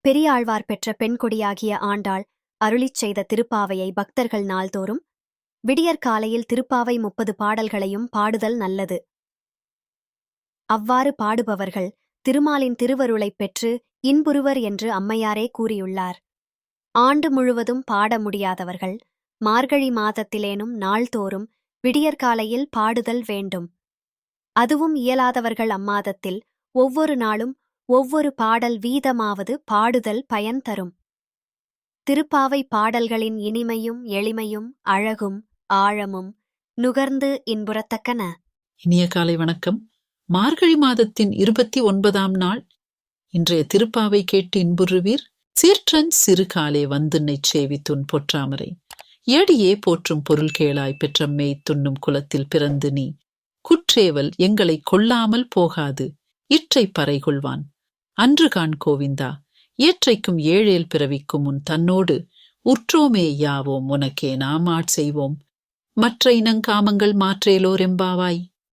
பெரியாழ்வார் பெற்ற பெண்கொடியாகிய ஆண்டாள் அருளிச் செய்த திருப்பாவையை பக்தர்கள் நாள்தோறும் விடியற்காலையில் திருப்பாவை 30 பாடல்களையும் பாடுதல் நல்லது. அவ்வாறு பாடுபவர்கள் திருமாலின் திருவருளைப் பெற்று இன்புறுவர் என்று அம்மையாரே கூறியுள்ளார். ஆண்டு முழுவதும் பாட முடியாதவர்கள் மார்கழி மாதத்திலேனும் நாள்தோறும் விடியற்காலையில் பாடுதல் வேண்டும். அதுவும் இயலாதவர்கள் அம்மாதத்தில் ஒவ்வொரு நாளும் ஒவ்வொரு பாடல் வீதமாவது பாடுதல் பயன் தரும். திருப்பாவை பாடல்களின் இனிமையும் எளிமையும் அழகும் ஆழமும் நுகர்ந்து இன்புறத்தக்கன. இனிய காலை வணக்கம். மார்கழி மாதத்தின் 29ஆம் நாள் இன்றைய திருப்பாவை கேட்டு இன்புறுவீர். சீற்றன் சிறுகாலே வந்துன்னை சேவித்துன் பொற்றாமரை ஏடியே போற்றும் பொருள் கேளாய் பெற்றம்மை துண்ணும் குலத்தில் பிறந்து நீ குற்றேவல் எங்களை கொள்ளாமல் போகாது இற்றை பறை கொள்வான் அன்று கான் கோவிந்தா ஏற்றைக்கும் ஏழேல் பிறவிக்கும் உன் தன்னோடு உற்றோமே யாவோம் உனக்கே நாம் ஆட்செய்வோம் மற்ற இனங்காமங்கள் மாற்றேலோர் எம்பாவாய்.